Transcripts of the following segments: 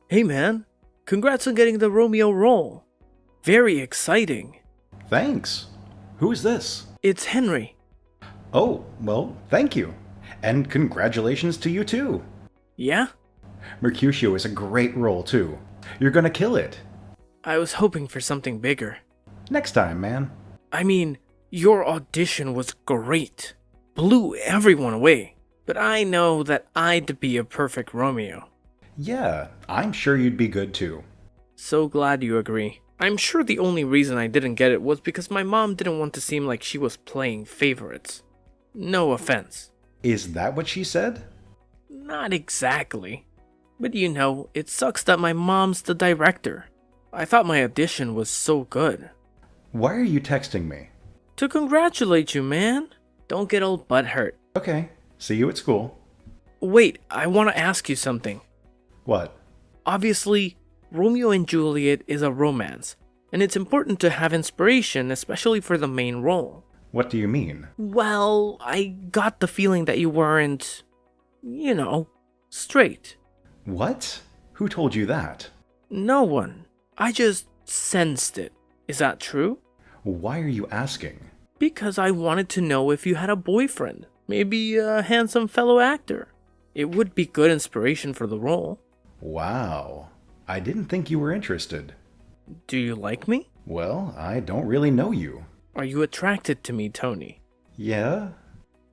Hey man, congrats on getting the Romeo role. Very exciting. Thanks. Who is this? It's Henry. Oh, well, thank you. And congratulations to you too. Yeah? Mercutio is a great role too. You're gonna kill it. I was hoping for something bigger. Next time, man. I mean, your audition was great. Blew everyone away. But I know that I'd be a perfect Romeo. Yeah, I'm sure you'd be good too. So glad you agree. I'm sure the only reason I didn't get it was because my mom didn't want to seem like she was playing favorites. No offense. Is that what she said? Not exactly. But you know, it sucks that my mom's the director. I thought my audition was so good. Why are you texting me? To congratulate you, man. Don't get all butthurt. Okay, see you at school. Wait, I want to ask you something. What? Obviously, Romeo and Juliet is a romance, and it's important to have inspiration, especially for the main role. What do you mean? Well, I got the feeling that you weren't, straight. What? Who told you that? No one. I just sensed it. Is that true? Why are you asking? Because I wanted to know if you had a boyfriend. Maybe a handsome fellow actor. It would be good inspiration for the role. Wow. I didn't think you were interested. Do you like me? Well, I don't really know you. Are you attracted to me, Tony? Yeah?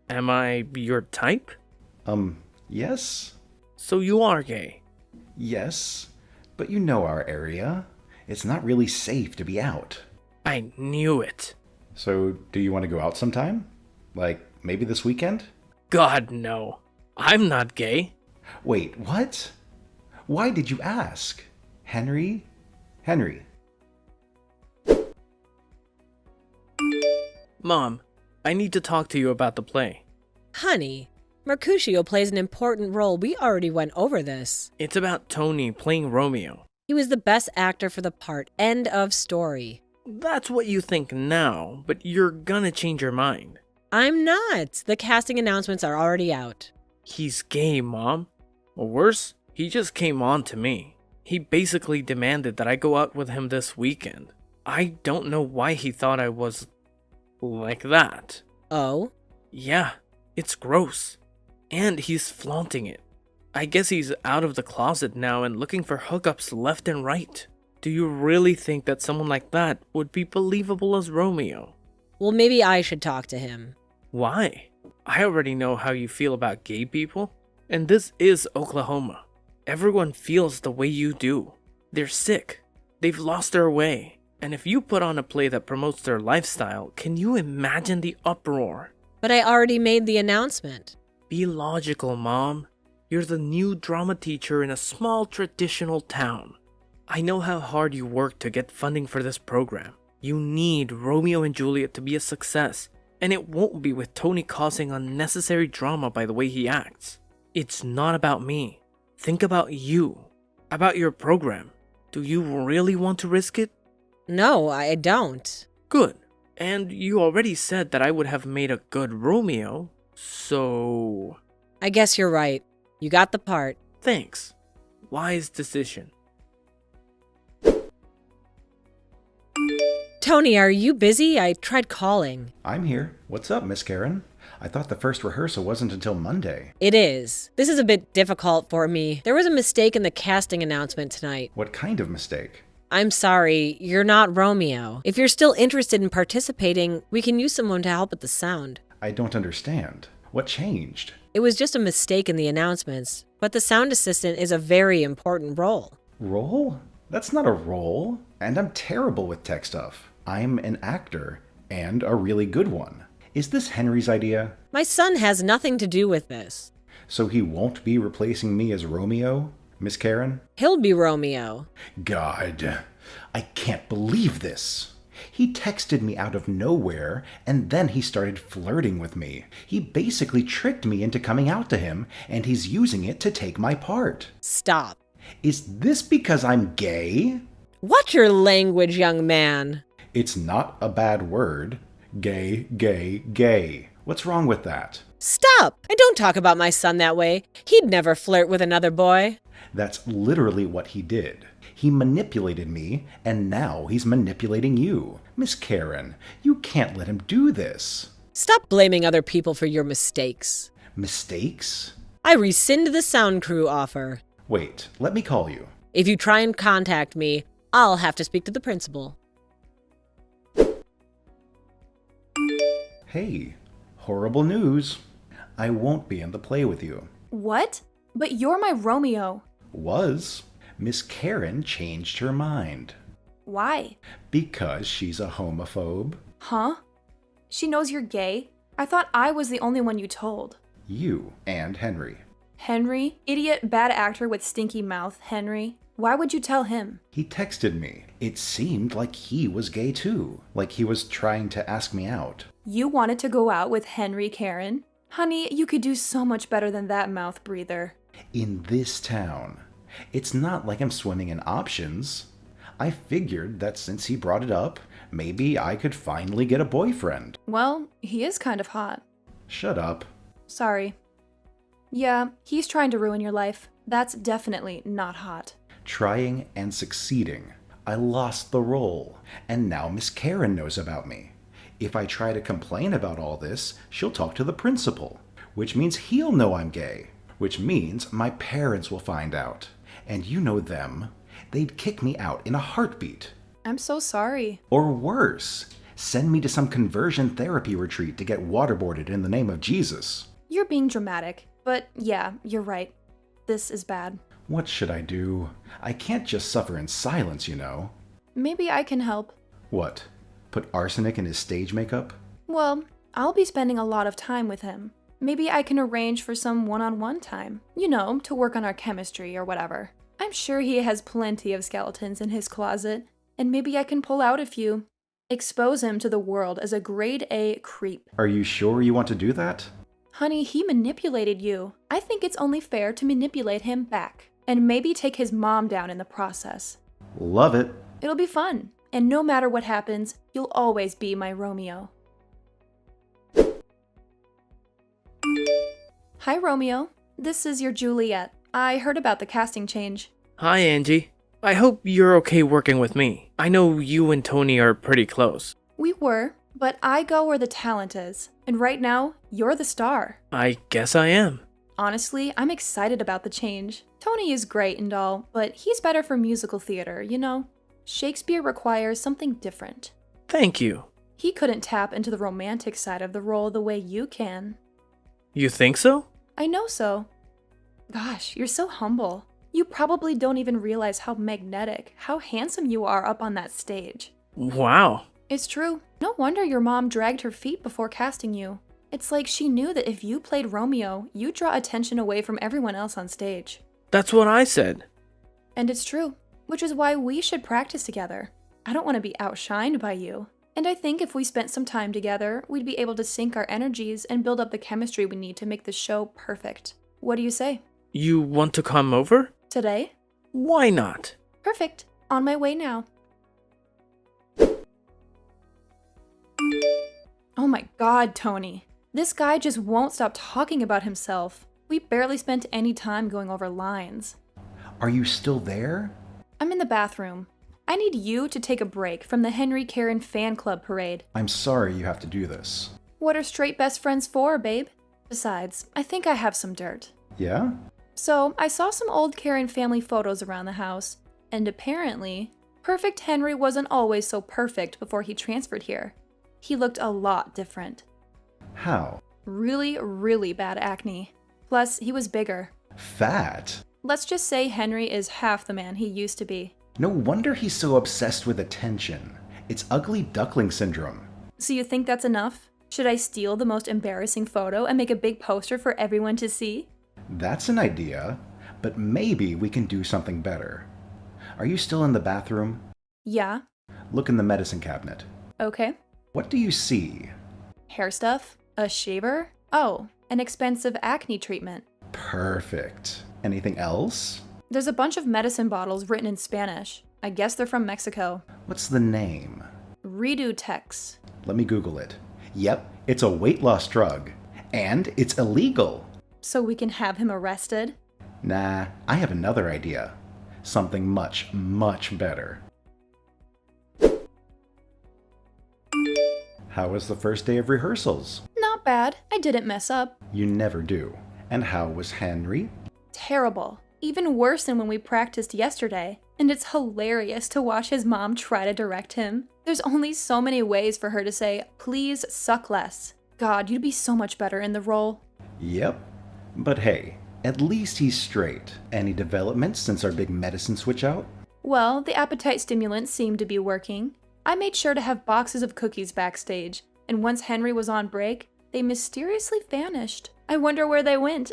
Am I your type? Yes? So you are gay? Yes. But you know our area. It's not really safe to be out. I knew it. So, do you want to go out sometime? Like, maybe this weekend? God, no. I'm not gay. Wait, what? Why did you ask? Henry? Henry. Mom, I need to talk to you about the play. Honey, Mercutio plays an important role. We already went over this. It's about Tony playing Romeo. He was the best actor for the part. End of story. That's what you think now, but you're gonna change your mind. I'm not. The casting announcements are already out. He's gay, Mom. Or worse, he just came on to me. He basically demanded that I go out with him this weekend. I don't know why he thought I was like that. Oh? Yeah, it's gross. And he's flaunting it. I guess he's out of the closet now and looking for hookups left and right. Do you really think that someone like that would be believable as Romeo? Well, maybe I should talk to him. Why? I already know how you feel about gay people. And this is Oklahoma. Everyone feels the way you do. They're sick. They've lost their way. And if you put on a play that promotes their lifestyle, can you imagine the uproar? But I already made the announcement. Be logical, Mom. You're the new drama teacher in a small traditional town. I know how hard you worked to get funding for this program. You need Romeo and Juliet to be a success, and it won't be with Tony causing unnecessary drama by the way he acts. It's not about me. Think about you. About your program. Do you really want to risk it? No, I don't. Good. And you already said that I would have made a good Romeo, so... I guess you're right. You got the part. Thanks. Wise decision. Tony, are you busy? I tried calling. I'm here. What's up, Miss Karen? I thought the first rehearsal wasn't until Monday. It is. This is a bit difficult for me. There was a mistake in the casting announcement tonight. What kind of mistake? I'm sorry, you're not Romeo. If you're still interested in participating, we can use someone to help with the sound. I don't understand. What changed? It was just a mistake in the announcements, but the sound assistant is a very important role. Role? That's not a role. And I'm terrible with tech stuff. I'm an actor, and a really good one. Is this Henry's idea? My son has nothing to do with this. So he won't be replacing me as Romeo, Miss Karen? He'll be Romeo. God, I can't believe this. He texted me out of nowhere, and then he started flirting with me. He basically tricked me into coming out to him, and he's using it to take my part. Stop. Is this because I'm gay? Watch your language, young man. It's not a bad word. Gay, gay, gay. What's wrong with that? Stop! And don't talk about my son that way. He'd never flirt with another boy. That's literally what he did. He manipulated me, and now he's manipulating you. Miss Karen, you can't let him do this. Stop blaming other people for your mistakes. Mistakes? I rescind the sound crew offer. Wait, let me call you. If you try and contact me, I'll have to speak to the principal. Hey, horrible news. I won't be in the play with you. What? But you're my Romeo. Was. Miss Karen changed her mind. Why? Because she's a homophobe. Huh? She knows you're gay? I thought I was the only one you told. You and Henry. Henry? Idiot, bad actor with stinky mouth, Henry. Why would you tell him? He texted me. It seemed like he was gay too. Like he was trying to ask me out. You wanted to go out with Henry, Karen? Honey, you could do so much better than that mouth breather. In this town. It's not like I'm swimming in options. I figured that since he brought it up, maybe I could finally get a boyfriend. Well, he is kind of hot. Shut up. Sorry. Yeah, he's trying to ruin your life. That's definitely not hot. Trying and succeeding. I lost the role, and now Miss Karen knows about me. If I try to complain about all this, she'll talk to the principal, which means he'll know I'm gay, which means my parents will find out. And you know them. They'd kick me out in a heartbeat. I'm so sorry. Or worse, send me to some conversion therapy retreat to get waterboarded in the name of Jesus. You're being dramatic, but yeah, you're right. This is bad. What should I do? I can't just suffer in silence, you know. Maybe I can help. What? Put arsenic in his stage makeup? Well, I'll be spending a lot of time with him. Maybe I can arrange for some one-on-one time. You know, to work on our chemistry or whatever. I'm sure he has plenty of skeletons in his closet, and maybe I can pull out a few. Expose him to the world as a grade A creep. Are you sure you want to do that? Honey, he manipulated you. I think it's only fair to manipulate him back. And maybe take his mom down in the process. Love it. It'll be fun. And no matter what happens, you'll always be my Romeo. Hi, Romeo. This is your Juliet. I heard about the casting change. Hi, Angie. I hope you're okay working with me. I know you and Tony are pretty close. We were, but I go where the talent is. And right now, you're the star. I guess I am. Honestly, I'm excited about the change. Tony is great and all, but he's better for musical theater, you know? Shakespeare requires something different. Thank you. He couldn't tap into the romantic side of the role the way you can. You think so? I know so. Gosh, you're so humble. You probably don't even realize how magnetic, how handsome you are up on that stage. Wow. It's true. No wonder your mom dragged her feet before casting you. It's like she knew that if you played Romeo, you'd draw attention away from everyone else on stage. That's what I said. And it's true, which is why we should practice together. I don't want to be outshined by you. And I think if we spent some time together, we'd be able to sync our energies and build up the chemistry we need to make the show perfect. What do you say? You want to come over? Today? Why not? Perfect. On my way now. Oh my god, Tony. This guy just won't stop talking about himself. We barely spent any time going over lines. Are you still there? I'm in the bathroom. I need you to take a break from the Henry Karen fan club parade. I'm sorry you have to do this. What are straight best friends for, babe? Besides, I think I have some dirt. Yeah? So, I saw some old Karen family photos around the house, and apparently, perfect Henry wasn't always so perfect before he transferred here. He looked a lot different. How? Really, really bad acne. Plus, he was bigger. Fat? Let's just say Henry is half the man he used to be. No wonder he's so obsessed with attention. It's ugly duckling syndrome. So you think that's enough? Should I steal the most embarrassing photo and make a big poster for everyone to see? That's an idea, but maybe we can do something better. Are you still in the bathroom? Yeah. Look in the medicine cabinet. Okay. What do you see? Hair stuff? A shaver? Oh, an expensive acne treatment. Perfect. Anything else? There's a bunch of medicine bottles written in Spanish. I guess they're from Mexico. What's the name? Redutex. Let me Google it. Yep, it's a weight loss drug. And it's illegal. So we can have him arrested? Nah, I have another idea. Something much, much better. How was the first day of rehearsals? Not bad. I didn't mess up. You never do. And how was Henry? Terrible. Even worse than when we practiced yesterday. And it's hilarious to watch his mom try to direct him. There's only so many ways for her to say, please suck less. God, you'd be so much better in the role. Yep. But hey, at least he's straight. Any developments since our big medicine switch out? Well, the appetite stimulants seem to be working. I made sure to have boxes of cookies backstage, and once Henry was on break, they mysteriously vanished. I wonder where they went.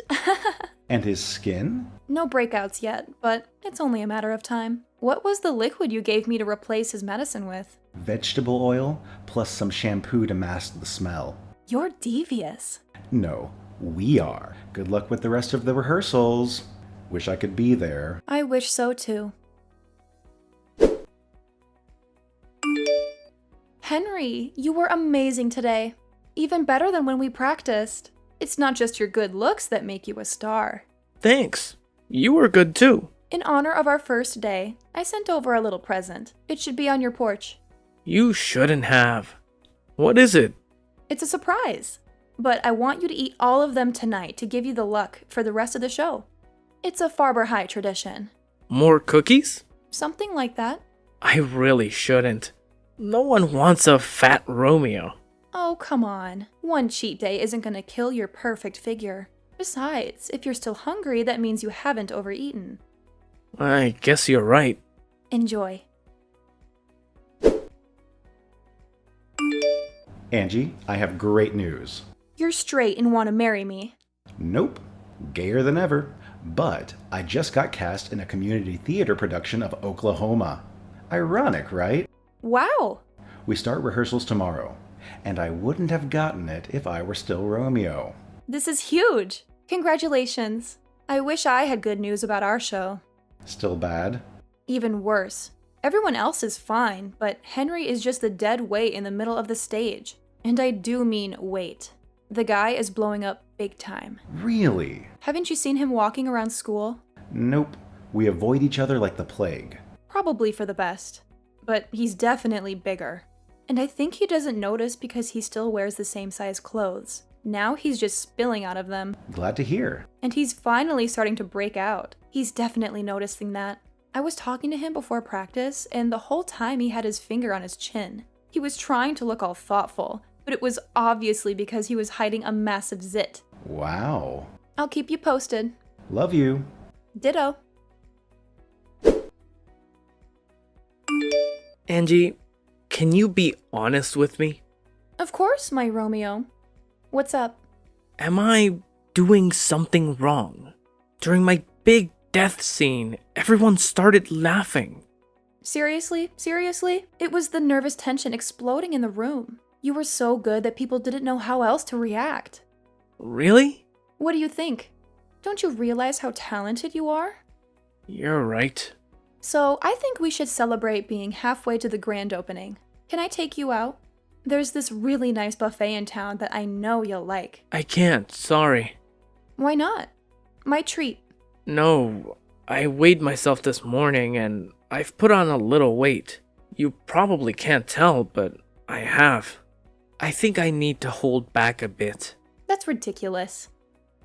And his skin? No breakouts yet, but it's only a matter of time. What was the liquid you gave me to replace his medicine with? Vegetable oil, plus some shampoo to mask the smell. You're devious. No, we are. Good luck with the rest of the rehearsals. Wish I could be there. I wish so too. Henry, you were amazing today. Even better than when we practiced. It's not just your good looks that make you a star. Thanks. You were good too. In honor of our first day, I sent over a little present. It should be on your porch. You shouldn't have. What is it? It's a surprise. But I want you to eat all of them tonight to give you the luck for the rest of the show. It's a Farber High tradition. More cookies? Something like that. I really shouldn't. No one wants a fat Romeo. Oh, come on. One cheat day isn't going to kill your perfect figure. Besides, if you're still hungry, that means you haven't overeaten. I guess you're right. Enjoy. Angie, I have great news. You're straight and want to marry me. Nope. Gayer than ever. But I just got cast in a community theater production of Oklahoma. Ironic, right? Wow. We start rehearsals tomorrow, and I wouldn't have gotten it if I were still Romeo. This is huge. Congratulations. I wish I had good news about our show. Still bad? Even worse. Everyone else is fine, but Henry is just the dead weight in the middle of the stage. And I do mean weight. The guy is blowing up big time. Really? Haven't you seen him walking around school? Nope. We avoid each other like the plague. Probably for the best. But he's definitely bigger. And I think he doesn't notice because he still wears the same size clothes. Now he's just spilling out of them. Glad to hear. And he's finally starting to break out. He's definitely noticing that. I was talking to him before practice, and the whole time he had his finger on his chin. He was trying to look all thoughtful, but it was obviously because he was hiding a massive zit. Wow. I'll keep you posted. Love you. Ditto. Angie, can you be honest with me? Of course, my Romeo. What's up? Am I doing something wrong? During my big death scene, everyone started laughing. Seriously? Seriously? It was the nervous tension exploding in the room. You were so good that people didn't know how else to react. Really? What do you think? Don't you realize how talented you are? You're right. So, I think we should celebrate being halfway to the grand opening. Can I take you out? There's this really nice buffet in town that I know you'll like. I can't, sorry. Why not? My treat. No, I weighed myself this morning and I've put on a little weight. You probably can't tell, but I have. I think I need to hold back a bit. That's ridiculous.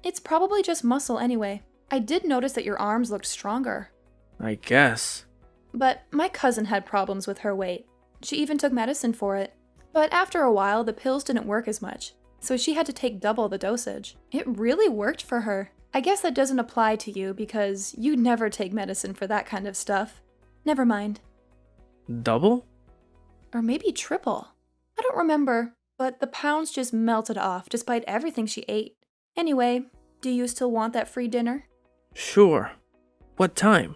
It's probably just muscle anyway. I did notice that your arms looked stronger. I guess. But my cousin had problems with her weight. She even took medicine for it. But after a while, the pills didn't work as much, so she had to take double the dosage. It really worked for her. I guess that doesn't apply to you because you'd never take medicine for that kind of stuff. Never mind. Double? Or maybe triple. I don't remember, but the pounds just melted off despite everything she ate. Anyway, do you still want that free dinner? Sure. What time?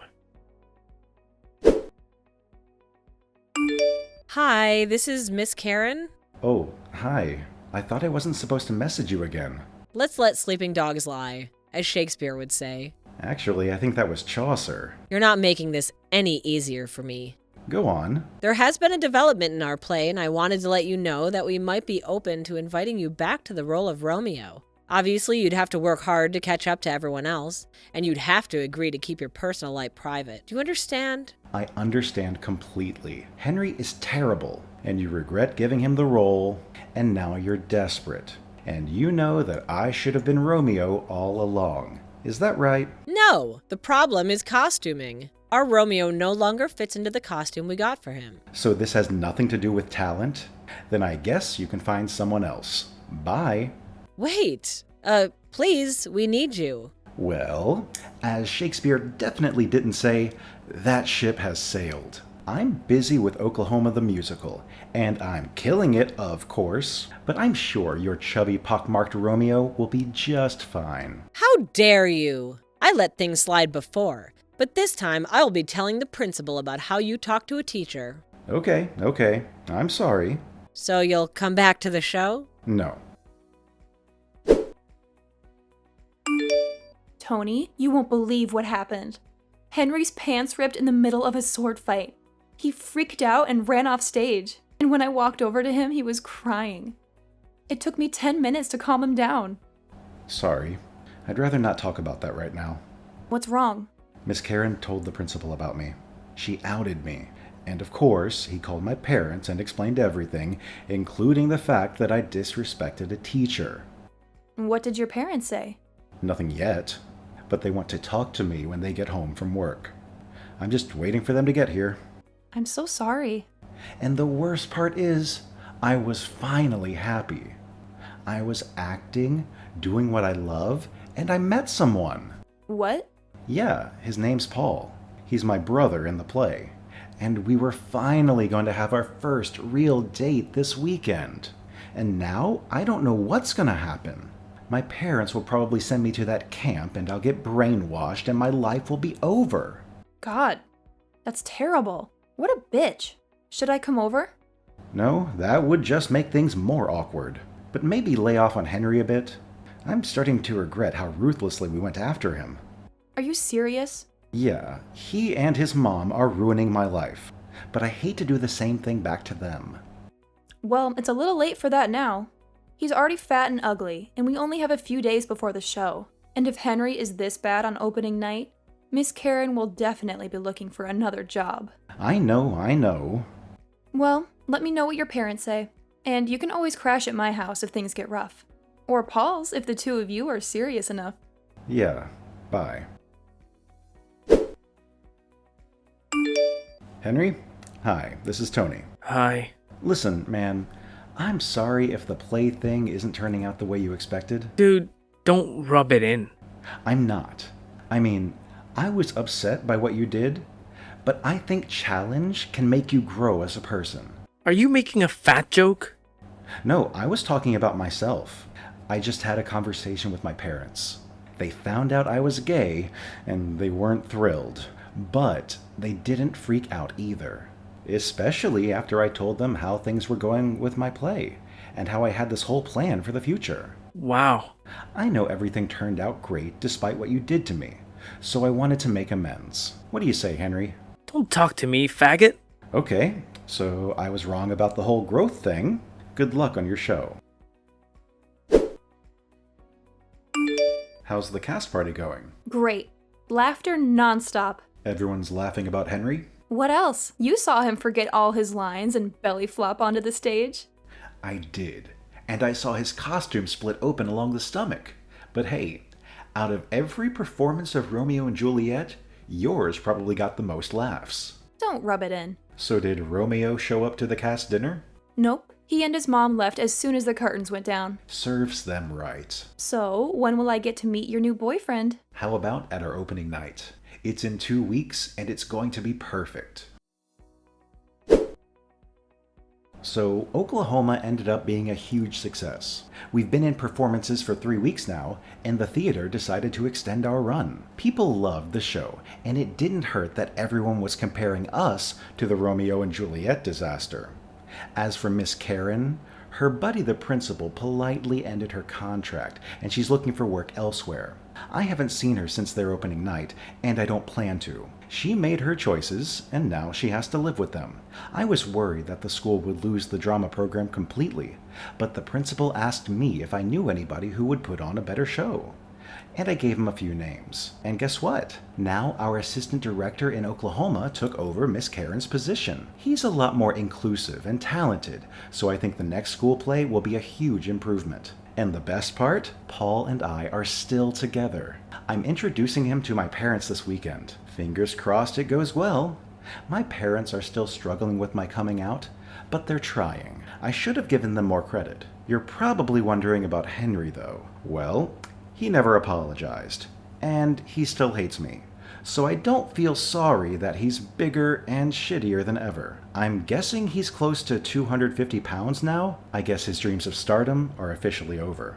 Hi, this is Miss Karen. Oh, hi. I thought I wasn't supposed to message you again. Let's let sleeping dogs lie, as Shakespeare would say. Actually, I think that was Chaucer. You're not making this any easier for me. Go on. There has been a development in our play, and I wanted to let you know that we might be open to inviting you back to the role of Romeo. Obviously, you'd have to work hard to catch up to everyone else, and you'd have to agree to keep your personal life private. Do you understand? I understand completely. Henry is terrible, and you regret giving him the role, and now you're desperate. And you know that I should have been Romeo all along. Is that right? No, the problem is costuming. Our Romeo no longer fits into the costume we got for him. So this has nothing to do with talent? Then I guess you can find someone else. Bye. Wait, please, we need you. Well, as Shakespeare definitely didn't say, that ship has sailed. I'm busy with Oklahoma the Musical, and I'm killing it, of course, but I'm sure your chubby pockmarked Romeo will be just fine. How dare you? I let things slide before, but this time I will be telling the principal about how you talk to a teacher. Okay, I'm sorry. So you'll come back to the show? No. Tony, you won't believe what happened. Henry's pants ripped in the middle of a sword fight. He freaked out and ran off stage, and when I walked over to him, he was crying. It took me 10 minutes to calm him down. Sorry. I'd rather not talk about that right now. What's wrong? Miss Karen told the principal about me. She outed me. And of course, he called my parents and explained everything, including the fact that I disrespected a teacher. What did your parents say? Nothing yet, but they want to talk to me when they get home from work. I'm just waiting for them to get here. I'm so sorry. And the worst part is, I was finally happy. I was acting, doing what I love, and I met someone. What? Yeah, his name's Paul. He's my brother in the play. And we were finally going to have our first real date this weekend. And now I don't know what's going to happen. My parents will probably send me to that camp and I'll get brainwashed and my life will be over. God, that's terrible. What a bitch. Should I come over? No, that would just make things more awkward. But maybe lay off on Henry a bit. I'm starting to regret how ruthlessly we went after him. Are you serious? Yeah, he and his mom are ruining my life. But I hate to do the same thing back to them. Well, it's a little late for that now. He's already fat and ugly, and we only have a few days before the show. And if Henry is this bad on opening night, Miss Karen will definitely be looking for another job. I know. Well, let me know what your parents say. And you can always crash at my house if things get rough. Or Paul's if the two of you are serious enough. Yeah, bye. Henry? Hi, this is Tony. Hi. Listen, man, I'm sorry if the play thing isn't turning out the way you expected. Dude, don't rub it in. I'm not. I mean, I was upset by what you did, but I think challenge can make you grow as a person. Are you making a fat joke? No, I was talking about myself. I just had a conversation with my parents. They found out I was gay, and they weren't thrilled. But they didn't freak out either. Especially after I told them how things were going with my play, and how I had this whole plan for the future. Wow. I know everything turned out great despite what you did to me, so I wanted to make amends. What do you say, Henry? Don't talk to me, faggot. Okay, so I was wrong about the whole growth thing. Good luck on your show. How's the cast party going? Great. Laughter nonstop. Everyone's laughing about Henry? What else? You saw him forget all his lines and belly flop onto the stage. I did. And I saw his costume split open along the stomach. But hey, out of every performance of Romeo and Juliet, yours probably got the most laughs. Don't rub it in. So did Romeo show up to the cast dinner? Nope. He and his mom left as soon as the curtains went down. Serves them right. So, when will I get to meet your new boyfriend? How about at our opening night? It's in 2 weeks, and it's going to be perfect. So, Oklahoma ended up being a huge success. We've been in performances for 3 weeks now, and the theater decided to extend our run. People loved the show, and it didn't hurt that everyone was comparing us to the Romeo and Juliet disaster. As for Miss Karen, her buddy the principal politely ended her contract, and she's looking for work elsewhere. I haven't seen her since their opening night, and I don't plan to. She made her choices, and now she has to live with them. I was worried that the school would lose the drama program completely, but the principal asked me if I knew anybody who would put on a better show. And I gave him a few names. And guess what? Now our assistant director in Oklahoma took over Miss Karen's position. He's a lot more inclusive and talented, so I think the next school play will be a huge improvement. And the best part? Paul and I are still together. I'm introducing him to my parents this weekend. Fingers crossed it goes well. My parents are still struggling with my coming out, but they're trying. I should have given them more credit. You're probably wondering about Henry, though. Well, he never apologized, and he still hates me. So I don't feel sorry that he's bigger and shittier than ever. I'm guessing he's close to 250 pounds now. I guess his dreams of stardom are officially over.